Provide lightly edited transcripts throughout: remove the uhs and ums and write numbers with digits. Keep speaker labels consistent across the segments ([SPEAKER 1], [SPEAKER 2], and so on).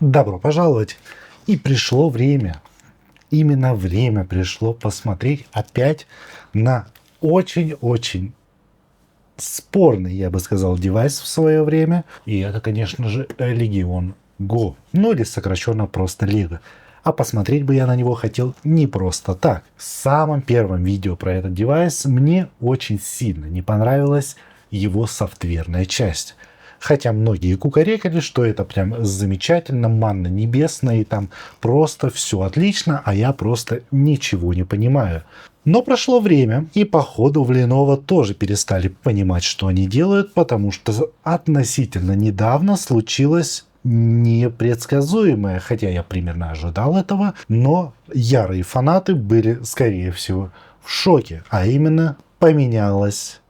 [SPEAKER 1] Добро пожаловать! И пришло время, именно время пришло посмотреть опять на очень-очень спорный, я бы сказал, девайс в свое время. И это, конечно же, Legion Go, ну или сокращенно просто Lego. А посмотреть бы я на него хотел не просто так. В самом первом видео про этот девайс мне очень сильно не понравилась его софтверная часть. Хотя многие кукарекали, что это прям замечательно, манна небесная, и там просто все отлично, а я просто ничего не понимаю. Но прошло время, и походу в Lenovo тоже перестали понимать, что они делают, потому что относительно недавно случилось непредсказуемое, хотя я примерно ожидал этого, но ярые фанаты были, скорее всего, в шоке, а именно поменялось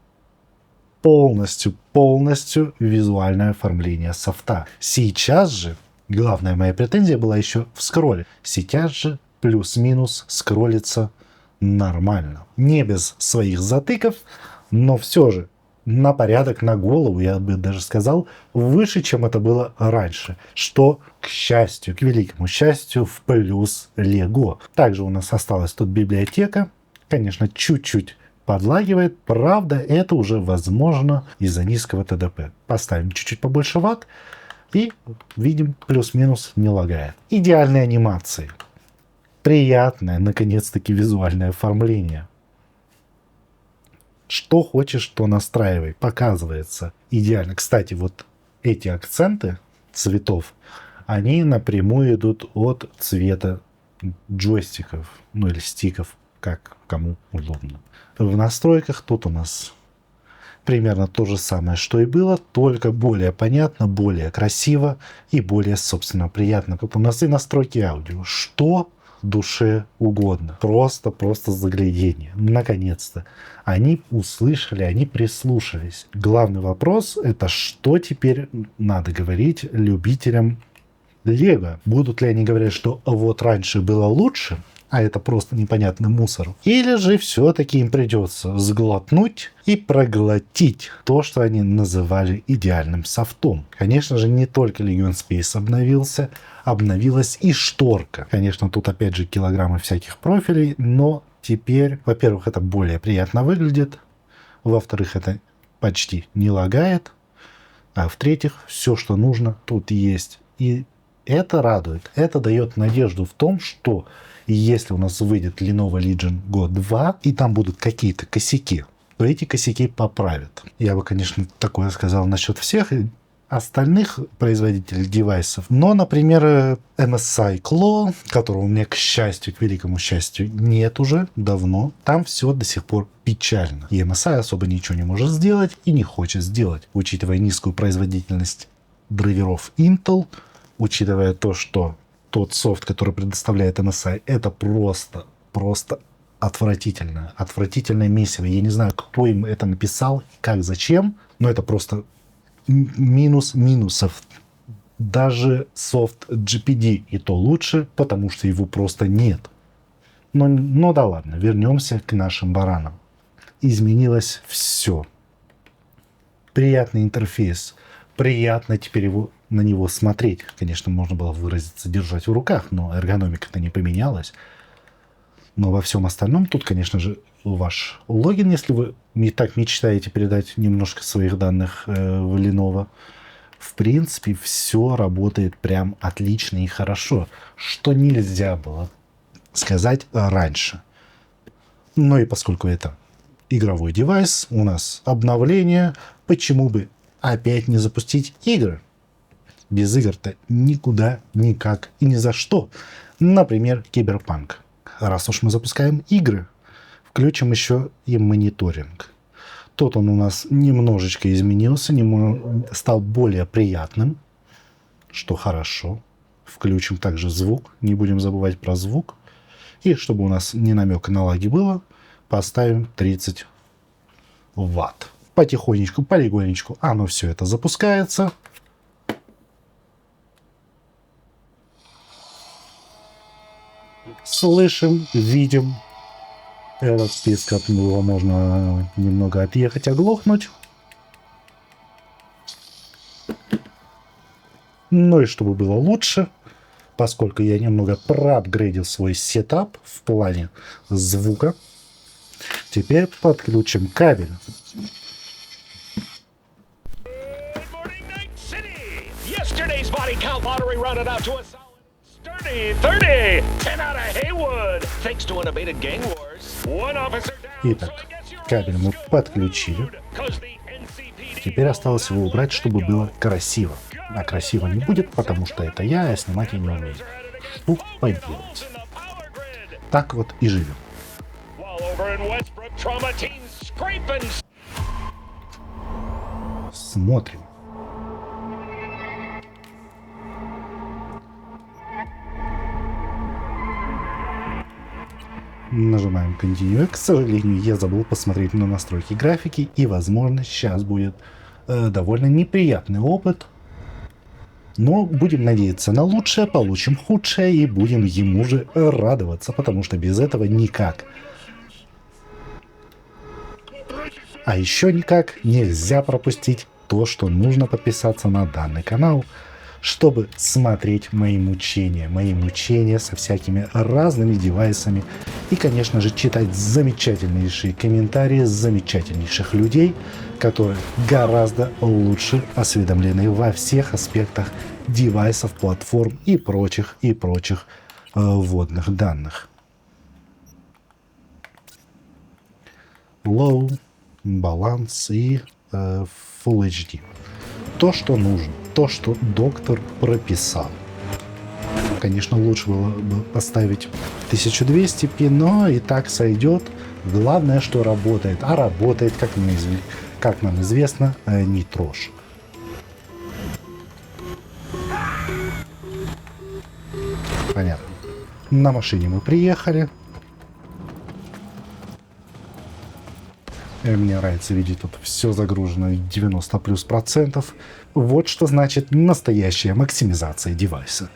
[SPEAKER 1] полностью визуальное оформление софта. Сейчас же, главная моя претензия была еще в скролле. Сейчас же плюс-минус скроллится нормально. Не без своих затыков, но все же на порядок, на голову, я бы даже сказал, выше, чем это было раньше. Что, к счастью, к великому счастью, в плюс Lego. Также у нас осталась тут библиотека. Конечно, чуть-чуть подлагивает. Правда, это уже возможно из-за низкого ТДП. Поставим чуть-чуть побольше ватт и видим, плюс-минус не лагает. Идеальные анимации. Приятное, наконец-таки, визуальное оформление. Что хочешь, то настраивай. Показывается идеально. Кстати, вот эти акценты цветов, они напрямую идут от цвета джойстиков, ну или стиков, как кому удобно. В настройках тут у нас примерно то же самое, что и было, только более понятно, более красиво и более, собственно, приятно. Тут у нас и настройки аудио. Что душе угодно. Просто заглядение. Наконец-то. Они услышали, они прислушались. Главный вопрос — это что теперь надо говорить любителям Лего? Будут ли они говорить, что вот раньше было лучше, а это просто непонятный мусор? Или же все-таки им придется сглотнуть и проглотить то, что они называли идеальным софтом? Конечно же, не только Legion Space обновился, обновилась и шторка. Конечно, тут опять же килограммы всяких профилей, но теперь, во-первых, это более приятно выглядит, во-вторых, это почти не лагает, а в-третьих, все, что нужно, тут есть. И это радует, это дает надежду в том, что если у нас выйдет Lenovo Legion Go 2, и там будут какие-то косяки, то эти косяки поправят. Я бы, конечно, такое сказал насчет всех остальных производителей девайсов. Но, например, MSI Claw, которого у меня, к счастью, к великому счастью, нет уже давно, там все до сих пор печально. И MSI особо ничего не может сделать и не хочет сделать, учитывая низкую производительность драйверов Intel, учитывая то, что тот софт, который предоставляет MSI, это просто отвратительное месиво. Я не знаю, кто им это написал, как, зачем, но это просто минус минусов. Даже софт GPD и то лучше, потому что его просто нет. Но да ладно, вернемся к нашим баранам. Изменилось все. Приятный интерфейс. Приятно теперь на него смотреть. Конечно, можно было выразиться, держать в руках, но эргономика-то не поменялась. Но во всем остальном тут, конечно же, ваш логин, если вы не так мечтаете передать немножко своих данных в Lenovo. В принципе, все работает прям отлично и хорошо, что нельзя было сказать раньше. Ну и поскольку это игровой девайс, у нас обновление, почему бы опять не запустить игры? Без игр-то никуда, никак и ни за что. Например, Киберпанк. Раз уж мы запускаем игры, включим еще и мониторинг. Тут он у нас немножечко изменился, стал более приятным, что хорошо. Включим также звук, не будем забывать про звук. И чтобы у нас ни намека на лаги было, поставим 30 ватт. Потихонечку, полигонечку оно все это запускается. Слышим, видим. Этот список, от него можно немного отъехать, оглохнуть. Но и чтобы было лучше, поскольку я немного проапгрейдил свой сетап в плане звука, теперь подключим кабель. Итак, кабель мы подключили. Теперь осталось его убрать, чтобы было красиво. А красиво не будет, потому что это я снимать я не умею. Что поделать? Так вот и живем. Смотрим. Нажимаем Continue. К сожалению, я забыл посмотреть на настройки графики, и, возможно, сейчас будет довольно неприятный опыт. Но будем надеяться на лучшее, получим худшее и будем ему же радоваться, потому что без этого никак. А еще никак нельзя пропустить то, что нужно подписаться на данный канал, чтобы смотреть мои мучения со всякими разными девайсами и, конечно же, читать замечательнейшие комментарии замечательнейших людей, которые гораздо лучше осведомлены во всех аспектах девайсов, платформ и прочих вводных данных. Low, баланс и Full HD. То, что нужно, то, что доктор прописал. Конечно, лучше было бы поставить 1200p, но и так сойдет. Главное, что работает. А работает, как нам известно, не трожь. Понятно. На машине мы приехали. Мне нравится видеть, тут все загружено 90+%. Вот что значит настоящая максимизация девайса.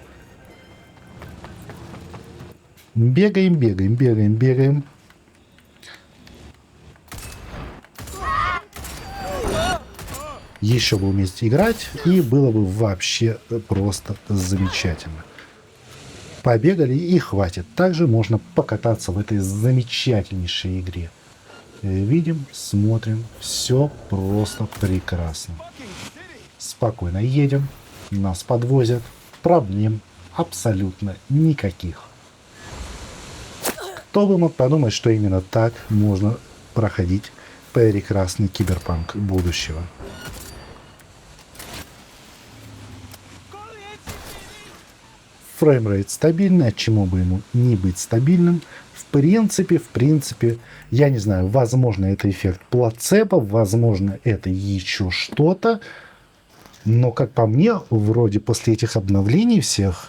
[SPEAKER 1] Бегаем, бегаем, бегаем, бегаем. Еще бы уметь играть, и было бы вообще просто замечательно. Побегали и хватит. Также можно покататься в этой замечательнейшей игре. Видим, смотрим, все просто прекрасно. Спокойно едем, нас подвозят, проблем абсолютно никаких. Кто бы мог подумать, что именно так можно проходить прекрасный киберпанк будущего. Фреймрейт стабильный, а чему бы ему не быть стабильным? В принципе, я не знаю, возможно, это эффект плацебо, возможно, это еще что-то, но, как по мне, вроде после этих обновлений всех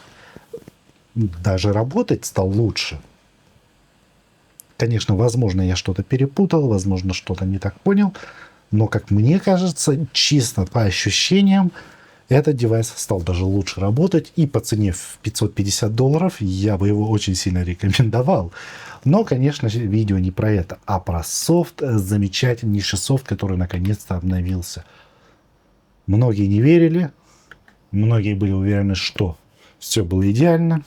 [SPEAKER 1] даже работать стал лучше. Конечно, возможно, я что-то перепутал, возможно, что-то не так понял, но, как мне кажется, чисто по ощущениям, этот девайс стал даже лучше работать, и по цене в $550 я бы его очень сильно рекомендовал. Но, конечно, видео не про это, а про софт, замечательнейший софт, который наконец-то обновился. Многие не верили, многие были уверены, что все было идеально,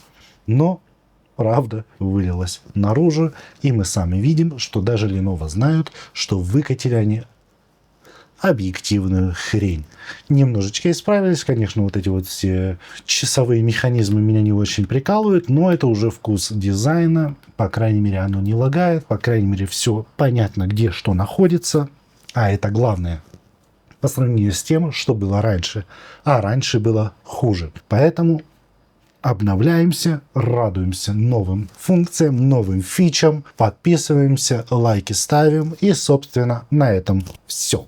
[SPEAKER 1] но правда вылилась наружу, и мы сами видим, что даже Lenovo знают, что выкатили они объективную хрень. Немножечко исправились, конечно, вот эти вот все часовые механизмы меня не очень прикалывают, но это уже вкус дизайна, по крайней мере, оно не лагает, по крайней мере, все понятно, где что находится, а это главное по сравнению с тем, что было раньше, а раньше было хуже. Поэтому обновляемся, радуемся новым функциям, новым фичам, подписываемся, лайки ставим, и, собственно, на этом все.